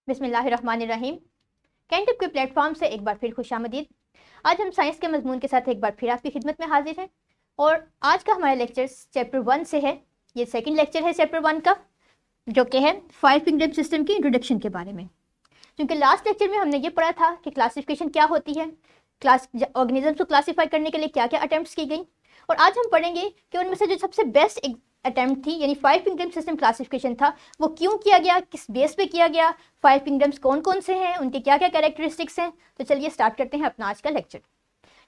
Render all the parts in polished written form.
बिस्मिल्लाहिर्रहमानिर्रहीम। कैंटिप के प्लेटफॉर्म से एक बार फिर खुशामदीद। आज हम साइंस के मजमून के साथ एक बार फिर आपकी खिदमत में हाजिर हैं और आज का हमारा लेक्चर चैप्टर 1 से है। ये सेकंड लेक्चर है चैप्टर 1 का, जो कि है 5 किंगडम सिस्टम की इंट्रोडक्शन के बारे में। क्योंकि लास्ट लेक्चर में हमने ये पढ़ा था कि क्लासिफिकेशन क्या होती है, ऑर्गेनिजम्स को क्लासीफाई करने के लिए क्या क्या अटैम्प्ट्स की गई, और आज हम पढ़ेंगे कि उनमें से जो सबसे बेस्ट अटैम्प्ट थी यानी 5 किंगडम सिस्टम क्लासिफिकेशन था, वो क्यों किया गया, किस बेस पे किया गया, 5 किंगडम्स कौन कौन से हैं, उनके क्या क्या कैरेक्टरिस्टिक्स हैं। तो चलिए स्टार्ट करते हैं अपना आज का लेक्चर।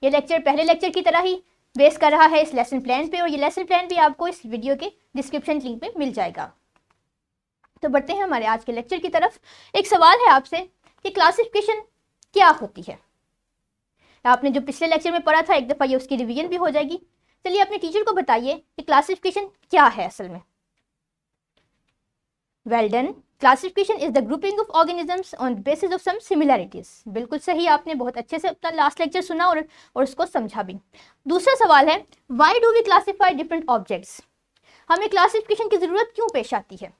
ये लेक्चर पहले लेक्चर की तरह ही बेस कर रहा है इस लेसन प्लान पे, और ये लेसन प्लान भी आपको इस वीडियो के डिस्क्रिप्शन लिंक में मिल जाएगा। तो बढ़ते हैं हमारे आज के लेक्चर की तरफ। एक सवाल है आपसे कि क्लासिफिकेशन क्या होती है। आपने जो पिछले लेक्चर में पढ़ा था एक दफ़ा ये उसकी रिवीजन भी हो जाएगी। चलिए अपने टीचर को बताइए कि क्लासिफिकेशन क्या है असल में। Well done. Classification is the grouping of organisms on basis of some similarities. बिल्कुल सही, आपने बहुत अच्छे से अपना लास्ट लेक्चर सुना और उसको समझा भी। दूसरा सवाल है, why do we classify different objects. हमें क्लासिफिकेशन की ज़रूरत क्यों पेश आती है।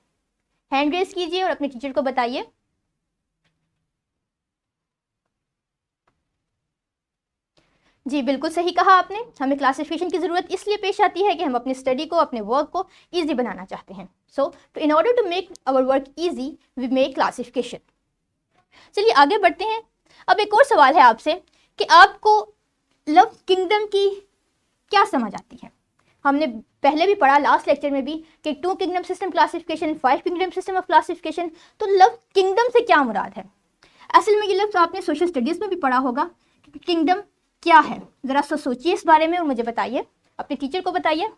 हैंड रेज कीजिए और अपने टीचर को बताइए। जी बिल्कुल सही कहा आपने, हमें क्लासिफिकेशन की ज़रूरत इसलिए पेश आती है कि हम अपनी स्टडी को, अपने वर्क को ईजी बनाना चाहते हैं। So in order to make our work easy we make classification. चलिए आगे बढ़ते हैं। अब एक और सवाल है आपसे कि आपको लव किंगडम की क्या समझ आती है। हमने पहले भी पढ़ा लास्ट लेक्चर में भी कि 2 kingdom system classification, 5 kingdom system of classification. तो लव किंगडम से क्या मुराद है। असल में ये लफ्ज़ आपने सोशल स्टडीज़ में भी पढ़ा होगा कि किंगडम क्या है। ज़रा सा सोचिए इस बारे में और मुझे बताइए, अपने टीचर को बताइए।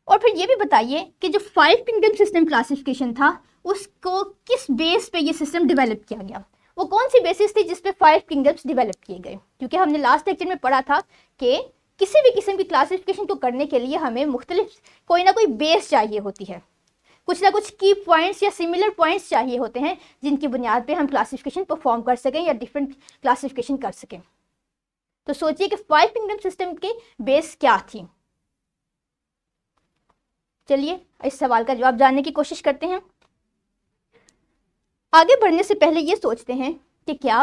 और फिर ये भी बताइए कि जो 5 किंगडम सिस्टम क्लासिफिकेशन था उसको किस बेस पे ये सिस्टम डेवलप किया गया, वो कौन सी बेसिस थी जिस पे 5 किंगडम्स डेवलप किए गए। क्योंकि हमने लास्ट लेक्चर में पढ़ा था कि किसी भी किस्म की क्लासिफिकेशन को करने के लिए हमें मुख्तलिफ कोई ना कोई बेस चाहिए होती है, कुछ ना कुछ की पॉइंट्स या सिमिलर पॉइंट्स चाहिए होते हैं जिनकी बुनियाद पे हम क्लासिफिकेशन परफॉर्म कर सकें या डिफरेंट क्लासिफिकेशन कर सकें। तो सोचिए कि 5 किंगडम सिस्टम के बेस क्या थी। चलिए इस सवाल का जवाब जानने की कोशिश करते हैं। आगे बढ़ने से पहले ये सोचते हैं कि क्या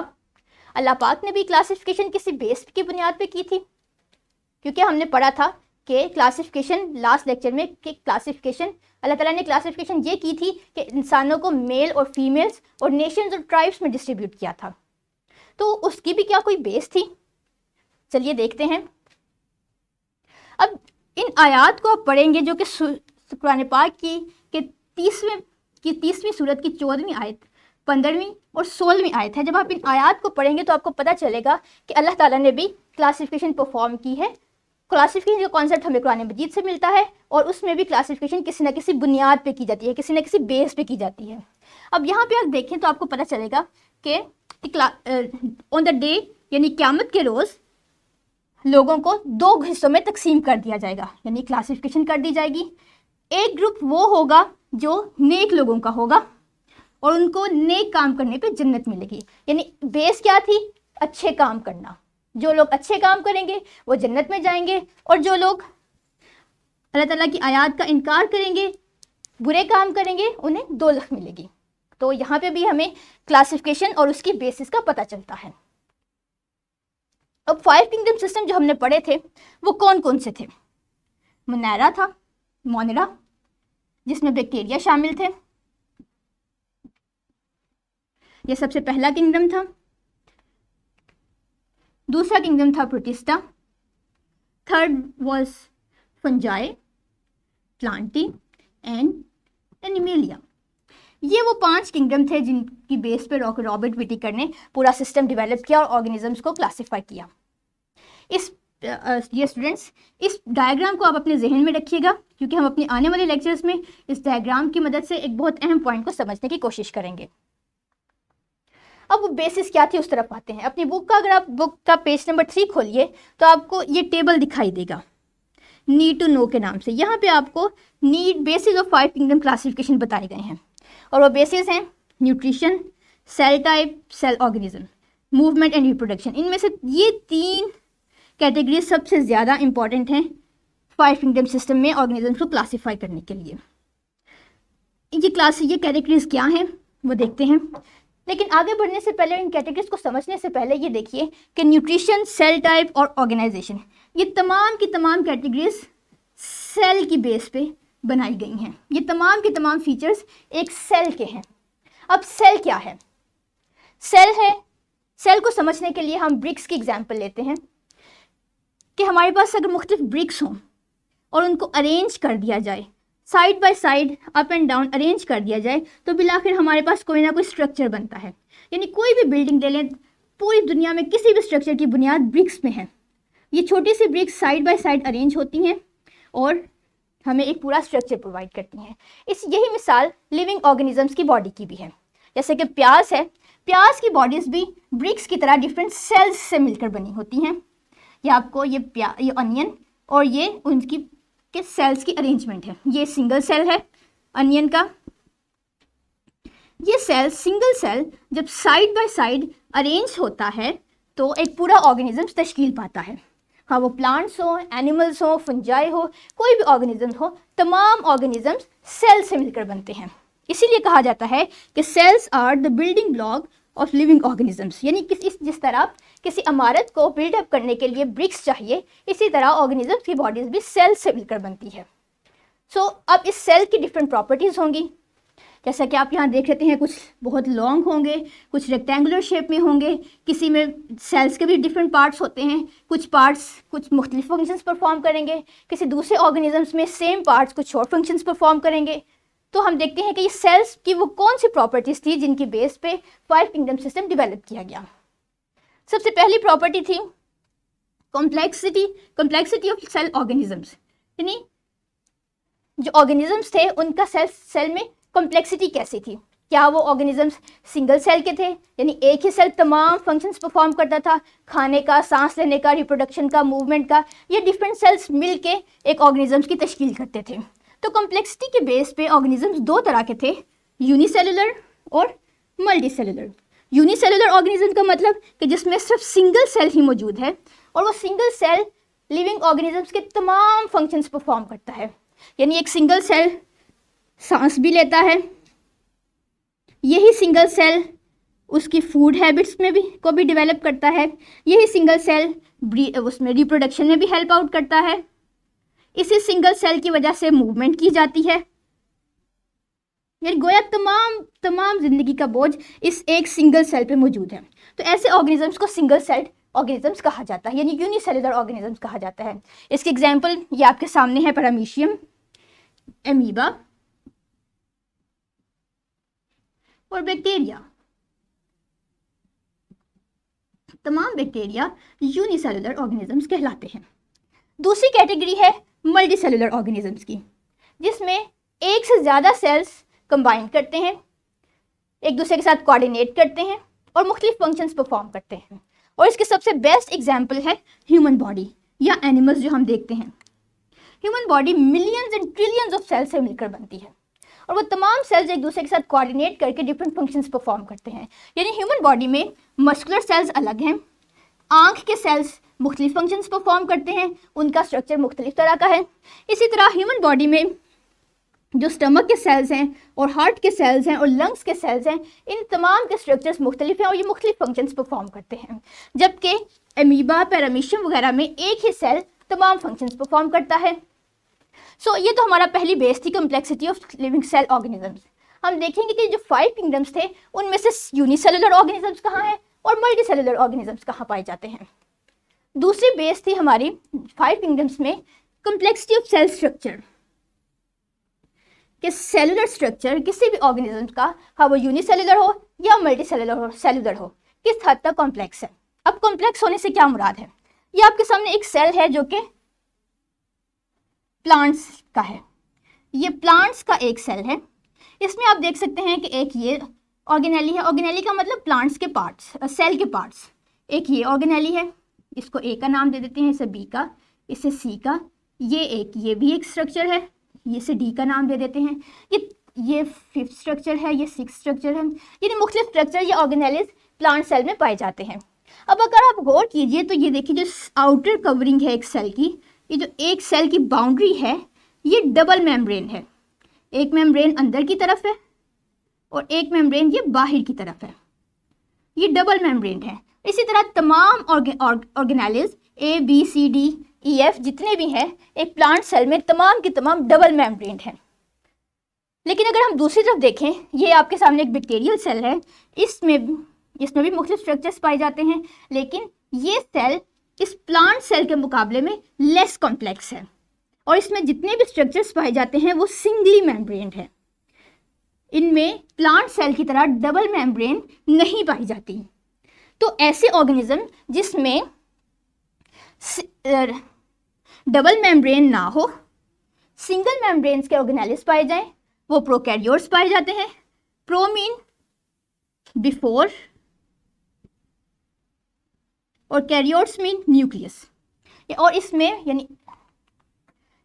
अल्लाह पाक ने भी क्लासिफिकेशन किसी बेस की बुनियाद पे की थी। क्योंकि हमने पढ़ा था कि क्लासिफिकेशन लास्ट लेक्चर में कि क्लासिफिकेशन अल्लाह ताला ने क्लासिफिकेशन ये की थी कि इंसानों को मेल और फीमेल्स और नेशंस और ट्राइब्स में डिस्ट्रीब्यूट किया था। तो उसकी भी क्या कोई बेस थी। चलिए देखते हैं। अब इन आयात को आप पढ़ेंगे जो कि कुरान पाक की 30वीं सूरत की 14वीं आयत, 15वीं और 16वीं आयत है। जब आप इन आयात को पढ़ेंगे तो आपको पता चलेगा कि अल्लाह ताला ने भी क्लासिफिकेशन परफॉर्म की है। क्लासिफिकेशन का कॉन्सेप्ट हमें कुरान मजीद से मिलता है और उसमें भी क्लासिफिकेशन किसी न किसी बुनियाद पे की जाती है, किसी न किसी बेस पे की जाती है। अब यहाँ पे आप देखें तो आपको पता चलेगा कि ऑन द डे यानी क़यामत के रोज़ लोगों को 2 हिस्सों में तकसीम कर दिया जाएगा, यानी क्लासिफिकेशन कर दी जाएगी। एक ग्रुप वो होगा जो नेक लोगों का होगा और उनको नेक काम करने पे जन्नत मिलेगी। यानी बेस क्या थी, अच्छे काम करना। जो लोग अच्छे काम करेंगे वो जन्नत में जाएंगे और जो लोग अल्लाह ताला की आयत का इनकार करेंगे, बुरे काम करेंगे, उन्हें दोज़ख मिलेगी। तो यहाँ पे भी हमें क्लासिफिकेशन और उसकी बेसिस का पता चलता है। अब 5 किंगडम सिस्टम जो हमने पढ़े थे वो कौन कौन से थे। मोनेरा था, मोनेरा जिसमें बैक्टीरिया शामिल थे, ये सबसे पहला किंगडम था। दूसरा किंगडम था protista. Third was fungi, Plantae and animalia. ये वो 5 किंगडम थे जिनकी बेस पे रॉबर्ट विटेकर ने पूरा सिस्टम डेवलप किया और ऑर्गेनिजम्स को क्लासिफाई किया। ये स्टूडेंट्स इस डायग्राम को आप अपने जहन में रखिएगा क्योंकि हम अपने आने वाले लेक्चर्स में इस डायग्राम की मदद से एक बहुत अहम पॉइंट को समझने की कोशिश करेंगे। अब वो बेसिस क्या थी उस तरफ आते हैं। अपनी बुक का अगर आप बुक का पेज नंबर 3 खोलिए तो आपको ये टेबल दिखाई देगा नीड टू नो के नाम से। यहाँ पे आपको need basis of 5 kingdom classification बताए गए हैं और वो बेसिस हैं nutrition, cell type, cell organism, movement and reproduction. इनमें से ये 3 कैटेगरीज सबसे ज़्यादा इंपॉर्टेंट हैं 5 किंगडम सिस्टम में ऑर्गेनिज्म को क्लासीफाई करने के लिए। ये कैटेगरीज क्या हैं। वो देखते हैं। लेकिन आगे बढ़ने से पहले, इन कैटेगरीज को समझने से पहले ये देखिए कि न्यूट्रिशन, सेल टाइप और ऑर्गेनाइजेशन, ये तमाम की तमाम कैटेगरीज सेल की बेस पे बनाई गई हैं। ये तमाम के तमाम फीचर्स एक सेल के हैं। अब सेल क्या है? सेल है, सेल को समझने के लिए हम ब्रिक्स की एग्जांपल लेते हैं कि हमारे पास अगर मुख्तलिफ ब्रिक्स हों और उनको अरेंज कर दिया जाए, side by side, up and down arrange कर दिया जाए, तो बिलाखिर हमारे पास कोई ना कोई स्ट्रक्चर बनता है। यानी कोई भी बिल्डिंग ले लें, पूरी दुनिया में किसी भी स्ट्रक्चर की बुनियाद ब्रिक्स में है। ये छोटी सी bricks side by side arrange होती हैं और हमें एक पूरा स्ट्रक्चर प्रोवाइड करती हैं। यही मिसाल लिविंग ऑर्गेनिजम्स की बॉडी की भी है। जैसे कि प्याज है, प्याज की बॉडीज़ भी ब्रिक्स की तरह डिफरेंट सेल्स से मिलकर बनी होती हैं। ये आपको ये अनियन और ये उनकी के सेल्स की अरेंजमेंट है। ये सिंगल सेल है अनियन का। ये सेल, सिंगल सेल जब साइड बाय साइड अरेंज होता है तो एक पूरा ऑर्गेनिज्म तश्कील पाता है। हाँ, वो प्लांट्स हो, एनिमल्स हो, फंजाई हो, कोई भी ऑर्गेनिज्म हो, तमाम ऑर्गेनिजम्स सेल से मिलकर बनते हैं। इसीलिए कहा जाता है कि cells are the building block of living organisms. यानी जिस तरह किसी इमारत को बिल्डअप करने के लिए ब्रिक्स चाहिए, इसी तरह ऑर्गेनिजम्स की बॉडीज़ भी सेल से मिलकर बनती है। अब इस सेल की डिफरेंट प्रॉपर्टीज़ होंगी। जैसा कि आप यहाँ देख लेते हैं, कुछ बहुत लॉन्ग होंगे, कुछ रेक्टेंगुलर शेप में होंगे, किसी में सेल्स के भी डिफरेंट पार्ट्स होते हैं, कुछ पार्ट्स कुछ मुख्तलिफ फंक्शंस परफॉर्म करेंगे, किसी दूसरे ऑर्गेनिजम्स में सेम पार्ट्स कुछ और फंक्शंस परफॉर्म करेंगे। तो हम देखते हैं कि ये सेल्स की वो कौन सी प्रॉपर्टीज़ थी जिनकी बेस पे 5 किंगडम सिस्टम डेवलप किया गया। सबसे पहली प्रॉपर्टी थी कॉम्प्लेक्सिटी ऑफ सेल ऑर्गेनिजम्स। यानी जो ऑर्गेनिजम्स थे उनका सेल में कॉम्प्लेक्सिटी कैसी थी। क्या वो ऑर्गेनिजम्स सिंगल सेल के थे, यानी एक ही सेल तमाम फंक्शंस परफॉर्म करता था, खाने का, सांस लेने का, रिप्रोडक्शन का, मूवमेंट का, ये डिफरेंट सेल्स मिल के एक ऑर्गेनिजम्स की तश्कील करते थे। तो कॉम्प्लेक्सिटी के बेस पे ऑर्गेनिजम्स दो तरह के थे, यूनिसेलुलर और मल्टीसेलुलर। यूनिसेलुलर ऑर्गेनिज्म का मतलब कि जिसमें सिर्फ सिंगल सेल ही मौजूद है और वो सिंगल सेल लिविंग ऑर्गेनिजम्स के तमाम फंक्शंस परफॉर्म करता है। यानी एक सिंगल सेल सांस भी लेता है, यही सिंगल सेल उसकी फूड हैबिट्स में भी को भी डेवलप करता है, यही सिंगल सेल उसमें रिप्रोडक्शन में भी हेल्प आउट करता है। इसी सिंगल सेल की वजह से मूवमेंट की जाती है। यानी गोया तमाम जिंदगी का बोझ इस एक सिंगल सेल पे मौजूद है। तो ऐसे ऑर्गेनिजम्स को सिंगल सेल्ड ऑर्गेनिजम्स कहा जाता है, यानी यूनिसेलुलर ऑर्गेनिजम्स कहा जाता है। इसके एग्जांपल ये आपके सामने है, पैरामीशियम, एमीबा और बैक्टीरिया। तमाम बैक्टीरिया यूनिसेलुलर ऑर्गेनिजम्स कहलाते हैं। दूसरी कैटेगरी है मल्टीसेलुलर ऑर्गेनिजम्स की, जिसमें एक से ज़्यादा सेल्स कंबाइन करते हैं, एक दूसरे के साथ कोऑर्डिनेट करते हैं और मुख्तलिफ फंक्शंस परफॉर्म करते हैं। और इसके सबसे बेस्ट एग्जांपल है ह्यूमन बॉडी या एनिमल्स जो हम देखते हैं। Human body millions and trillions of cells से मिलकर बनती है और वो तमाम सेल्स एक दूसरे के साथ कोऑर्डिनेट करके डिफरेंट फंक्शंस परफॉर्म करते हैं। यानी ह्यूमन बॉडी में मस्कुलर सेल्स अलग हैं, आँख के सेल्स मुख्तलिफ फंक्शंस परफॉर्म करते हैं, उनका स्ट्रक्चर मुख्तलिफ तरह का है। इसी तरह ह्यूमन बॉडी में जो स्टमक के सेल्स हैं और हार्ट के सेल्स हैं और लंग्स के सेल्स हैं, इन तमाम के स्ट्रक्चर्स मुख्तलिफ हैं और ये मुख्तलिफ फंक्शंस परफॉर्म करते हैं। जबकि एमीबा, पैरामीशियम वगैरह में एक ही सेल तमाम फंक्शंस परफॉर्म करता है। ये तो हमारा पहली बेस थी, complexity of living cell organisms. हम देखेंगे कि जो 5 किंगडम्स थे उनमें से यूनिसेलुलर ऑर्गेनिजम्स कहाँ हैं और मल्टीसेलुलर ऑर्गेनिजम्स कहाँ पाए जाते हैं। दूसरी बेस थी हमारी 5 किंगडम्स में कम्प्लेक्सिटी ऑफ सेल स्ट्रक्चर, कि सेलुलर स्ट्रक्चर किसी भी ऑर्गेनिज्म का, हाँ वो यूनिसेलुलर हो या मल्टीसेलुलर हो, सेलुलर हो, किस हद तक कॉम्प्लेक्स है। अब कॉम्प्लेक्स होने से क्या मुराद है? ये आपके सामने एक सेल है जो कि प्लांट्स का है। ये प्लांट्स का एक सेल है। इसमें आप देख सकते हैं कि एक ये ऑर्गेनेली है। ऑर्गेनेली का मतलब प्लांट्स के पार्ट्स, सेल के पार्ट्स। एक ये ऑर्गेनेली है, इसको ए का नाम दे देते हैं, इसे बी का, इसे सी का। ये भी एक स्ट्रक्चर है, ये से डी का नाम दे देते हैं। ये 5th स्ट्रक्चर है, ये 6th स्ट्रक्चर है। यानी मुख्तलिफ स्ट्रक्चर या ऑर्गेनेलीज प्लांट सेल में पाए जाते हैं। अब अगर आप गौर कीजिए तो ये देखिए, जो आउटर कवरिंग है एक सेल की, ये जो एक सेल की बाउंड्री है, ये डबल मेम्ब्रेन है। एक मेम्ब्रेन अंदर की तरफ है और एक मेम्ब्रेन ये बाहर की तरफ है, ये डबल मेम्ब्रेन है। इसी तरह तमाम organelles A B C D E F जितने भी हैं एक प्लांट सेल में तमाम की तमाम डबल मेम्ब्रेन हैं। लेकिन अगर हम दूसरी तरफ देखें, ये आपके सामने एक बैक्टीरियल सेल है, इसमें भी मुख्तलिफ स्ट्रक्चर्स पाए जाते हैं, लेकिन ये सेल इस प्लांट सेल के मुकाबले में लेस कॉम्प्लेक्स है और इसमें जितने भी स्ट्रक्चर्स पाए जाते हैं वो सिंगली मेम्ब्रेन है। इनमें प्लांट सेल की तरह डबल मेम्ब्रेन नहीं पाई जाती। तो ऐसे ऑर्गेनिज्म जिसमें डबल मेम्ब्रेन ना हो, सिंगल मेम्ब्रेन्स के ऑर्गेनेलिस पाए जाएं, वो प्रोकैरियोट्स पाए जाते हैं। प्रो मीन बिफोर और कैरियोट्स मीन न्यूक्लियस। और इसमें यानी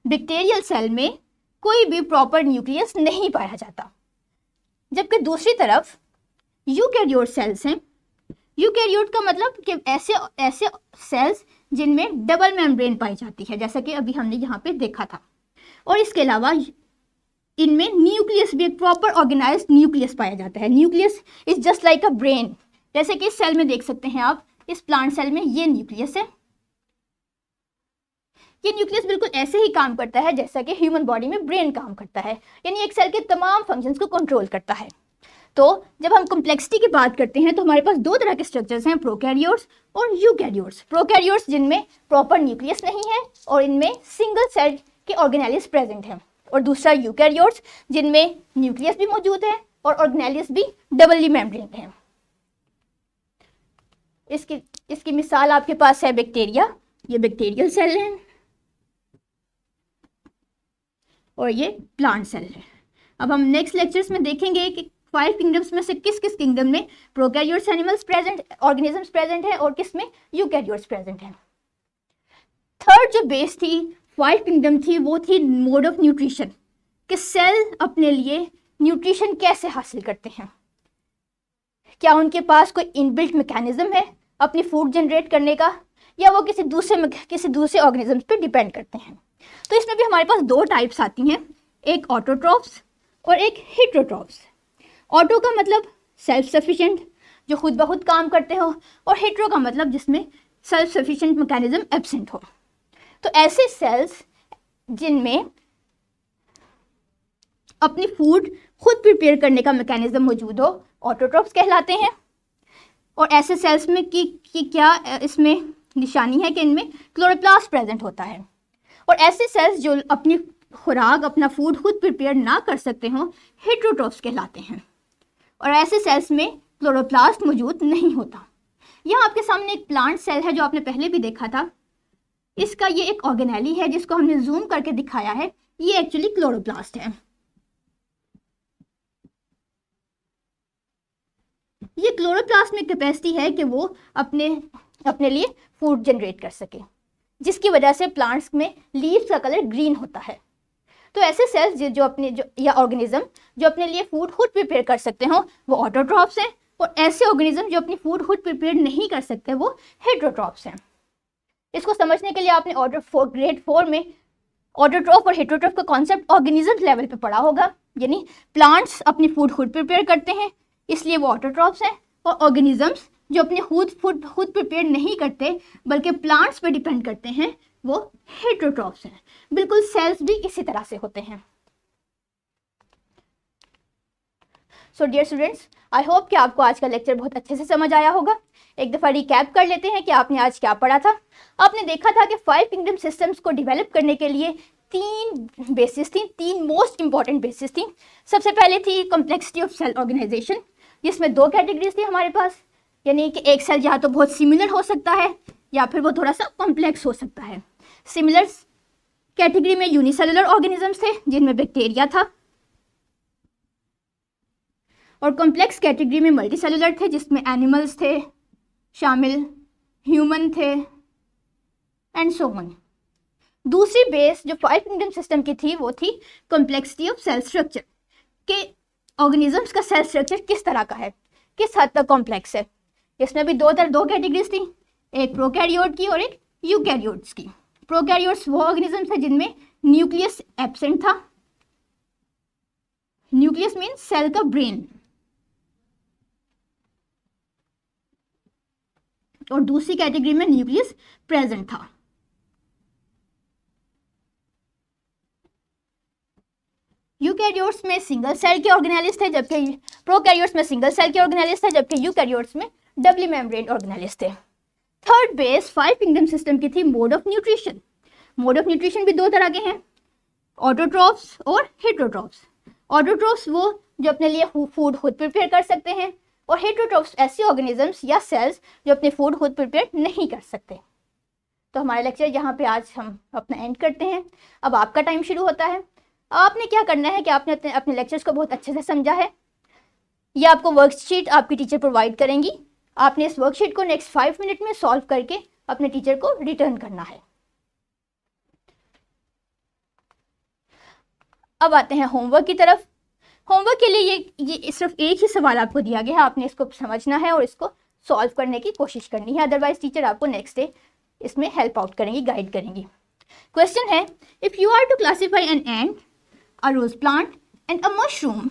बैक्टीरियल सेल में कोई भी प्रॉपर न्यूक्लियस नहीं पाया जाता। जबकि दूसरी तरफ यूकैरियोट सेल्स हैं। यूकैरियोट का मतलब कि ऐसे सेल्स जिनमें डबल मेम्ब्रेन पाई जाती है, जैसा कि अभी हमने यहाँ पे देखा था। और इसके अलावा इनमें न्यूक्लियस भी, एक प्रॉपर ऑर्गेनाइज्ड न्यूक्लियस पाया जाता है। Nucleus is just like a brain. जैसे कि इस सेल में देख सकते हैं आप, इस प्लांट सेल में ये न्यूक्लियस है। ये न्यूक्लियस बिल्कुल ऐसे ही काम करता है जैसा कि ह्यूमन बॉडी में ब्रेन काम करता है, यानी एक सेल के तमाम फंक्शंस को कंट्रोल करता है। तो जब हम कॉम्प्लेक्सिटी की बात करते हैं तो हमारे पास दो तरह के स्ट्रक्चर्स हैं, प्रोकैरियोट्स और यूकैरियोट्स। प्रोकैरियोट्स जिनमें प्रॉपर न्यूक्लियस नहीं है और इनमें सिंगल सेल के ऑर्गेनेलिस प्रेजेंट हैं, और दूसरा यूकैरियोट्स जिनमें न्यूक्लियस भी मौजूद है और ऑर्गेनेलिस भी डबली मेम्ब्रेन है। इसकी मिसाल आपके पास है बैक्टीरिया। ये बैक्टीरियल सेल है और ये प्लांट सेल है। अब हम नेक्स्ट लेक्चर्स में देखेंगे कि 5 किंगडम्स में से किस किस किंगडम में prokaryotes animals present, organisms present है और किस में यूकैरियोट्स प्रेजेंट है। थर्ड जो बेस थी 5 किंगडम थी वो थी मोड ऑफ न्यूट्रिशन, कि सेल अपने लिए न्यूट्रिशन कैसे हासिल करते हैं। क्या उनके पास कोई इनबिल्ट मैकेनिज्म है अपनी फूड जनरेट करने का, या वो किसी दूसरे ऑर्गेनिजम्स पे डिपेंड करते हैं। तो इसमें भी हमारे पास दो टाइप्स आती हैं, एक ऑटोट्रॉफ्स और एक हेट्रोट्रॉफ्स। ऑटो का मतलब सेल्फ सफिशिएंट, जो खुद ब खुद काम करते हो, और हेट्रो का मतलब जिसमें सेल्फ सफिशिएंट मैकेनिज्म एब्सेंट हो। तो ऐसे सेल्स जिनमें अपनी फूड खुद प्रिपेयर करने का मैकेनिज्म मौजूद हो, ऑटोट्रॉफ्स कहलाते हैं। और ऐसे सेल्स में की क्या इसमें निशानी है कि इनमें क्लोरोप्लास्ट प्रेजेंट होता है। और ऐसे सेल्स जो अपनी खुराक, अपना फूड खुद प्रिपेयर ना कर सकते हों, हेट्रोट्रॉफ्स कहलाते हैं। और ऐसे सेल्स में क्लोरोप्लास्ट मौजूद नहीं होता। यहाँ आपके सामने एक प्लांट सेल है जो आपने पहले भी देखा था। इसका ये एक ऑर्गेनेली है जिसको हमने जूम करके दिखाया है, ये एक्चुअली क्लोरोप्लास्ट है। ये क्लोरोप्लास्ट में कैपेसिटी है कि वो अपने लिए फूड जनरेट कर सके, जिसकी वजह से प्लांट्स में लीव्स का कलर ग्रीन होता है। तो ऐसे सेल्स या ऑर्गेनिज्म जो अपने लिए फूड खुद प्रिपेयर कर सकते हो वो ऑटोट्रॉफ्स हैं, और ऐसे ऑर्गेनिज्म जो अपनी फूड खुद प्रिपेयर नहीं कर सकते वो हेट्रोट्रॉफ्स हैं। इसको समझने के लिए आपने ग्रेड 4 में ऑटोट्रॉफ और हेट्रोट्रॉफ का कॉन्सेप्ट ऑर्गेनिज्म लेवल पे पढ़ा होगा। यानी प्लांट्स अपनी फूड खुद प्रिपेयर करते हैं इसलिए वो ऑटोट्रॉफ्स हैं, और ऑर्गेनिजम्स जो अपने फूड खुद प्रिपेयर नहीं करते बल्कि प्लांट्स पे डिपेंड करते हैं वो हेट्रोट्रॉफ्स हैं। बिल्कुल सेल्स भी इसी तरह से होते हैं। So dear students, I hope कि आपको आज का लेक्चर बहुत अच्छे से समझ आया होगा। एक दफ़ा रिकैप कर लेते हैं कि आपने आज क्या पढ़ा था। आपने देखा था कि 5 किंगडम सिस्टम्स को डेवलप करने के लिए 3 बेसिस थी, 3 मोस्ट इंपॉर्टेंट बेसिस थी। सबसे पहले थी कॉम्प्लेक्सिटी ऑफ सेल ऑर्गेनाइजेशन, जिसमें 2 कैटेगरीज थी हमारे पास, यानी कि एक सेल या तो बहुत सिमिलर हो सकता है या फिर वो थोड़ा सा कॉम्प्लेक्स हो सकता है। सिमिलर कैटेगरी में यूनिसेलुलर ऑर्गेनिजम्स थे जिनमें बैक्टीरिया था, और कॉम्प्लेक्स कैटेगरी में मल्टीसेलुलर थे जिसमें एनिमल्स थे शामिल, ह्यूमन थे एंड सो ऑन। दूसरी बेस जो 5 किंगडम सिस्टम की थी वो थी कॉम्प्लेक्सिटी ऑफ सेल स्ट्रक्चर, के ऑर्गेनिजम्स का सेल स्ट्रक्चर किस तरह का है, किस हद तक कॉम्प्लेक्स है। इसमें भी दो कैटेगरीज थी, एक प्रोकैरियोट की और एक यूकैरियोट्स की। प्रोकैरियोट्स वो ऑर्गेनिजम्स है जिनमें न्यूक्लियस एब्सेंट था। न्यूक्लियस मीन्स सेल का ब्रेन, और दूसरी कैटेगरी में न्यूक्लियस प्रेजेंट था। यूकैरियोट्स में सिंगल सेल के ऑर्गेनेलिस थे, जबकि प्रोकैरियोट्स में सिंगल सेल के ऑर्गेनेलिस थे, जबकि यूकैरियोट्स में डबली मेम्ब्रेन ऑर्गेनेलिस थे। थर्ड बेस 5 किंगडम सिस्टम की थी mode of nutrition. Mode of nutrition भी दो तरह के हैं, ऑटोट्रॉफ्स और हेटरोट्रॉफ्स। ऑटोट्रॉफ्स वो जो अपने लिए फूड खुद प्रिपेयर कर सकते हैं, और हेटरोट्रॉफ्स ऐसे ऑर्गेनिजम्स या सेल्स जो अपने फूड खुद प्रिपेयर नहीं कर सकते। तो हमारा लेक्चर यहाँ पे आज हम अपना एंड करते हैं। अब आपका टाइम शुरू होता है। आपने क्या करना है कि आपने अपने लेक्चर्स को बहुत अच्छे से समझा है। ये आपको वर्कशीट आपकी टीचर प्रोवाइड करेंगी। आपने इस वर्कशीट को नेक्स्ट 5 मिनट में सॉल्व करके अपने टीचर को रिटर्न करना है। अब आते हैं होमवर्क की तरफ। होमवर्क के लिए ये सिर्फ एक ही सवाल आपको दिया गया है, आपने इसको समझना है और इसको सॉल्व करने की कोशिश करनी है, अदरवाइज टीचर आपको नेक्स्ट डे इसमें हेल्प आउट करेंगी, गाइड करेंगी। क्वेश्चन है, if you are to classify an ant, a rose plant and a mushroom,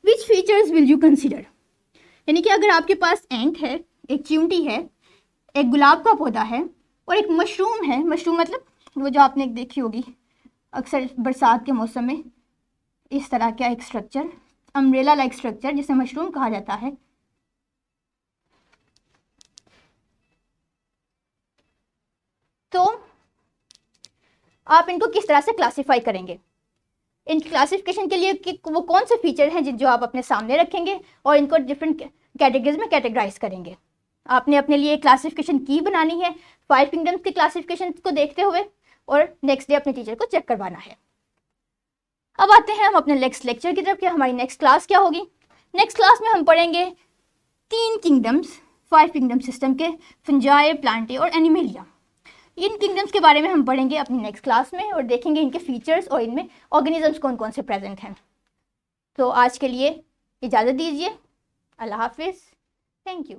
which features will you consider. यानी कि अगर आपके पास एंट है, एक चींटी है, एक गुलाब का पौधा है और एक मशरूम है। मशरूम मतलब वो जो आपने देखी होगी अक्सर बरसात के मौसम में, इस तरह का एक स्ट्रक्चर, अम्ब्रेला लाइक स्ट्रक्चर, जिसे मशरूम कहा जाता है। तो आप इनको किस तरह से क्लासिफाई करेंगे, इन क्लासिफिकेशन के लिए कि वो कौन से फीचर हैं जो आप अपने सामने रखेंगे और इनको डिफरेंट कैटेगरीज में कैटेगराइज करेंगे। आपने अपने लिए क्लासिफिकेशन की बनानी है 5 किंगडम्स के क्लासिफिकेशन को देखते हुए, और नेक्स्ट डे अपने टीचर को चेक करवाना है। अब आते हैं हम अपने नेक्स्ट लेक्चर की तरफ कि हमारी नेक्स्ट क्लास क्या होगी। नेक्स्ट क्लास में हम पढ़ेंगे 3 किंगडम्स 5 किंगडम सिस्टम के, फंजाई, प्लांटे और एनिमेलिया। इन किंगडम्स के बारे में हम पढ़ेंगे अपनी नेक्स्ट क्लास में और देखेंगे इनके फीचर्स और इनमें ऑर्गेनिजम्स कौन कौन से प्रेजेंट हैं। तो आज के लिए इजाज़त दीजिए। अल्लाह हाफिज़। Thank you.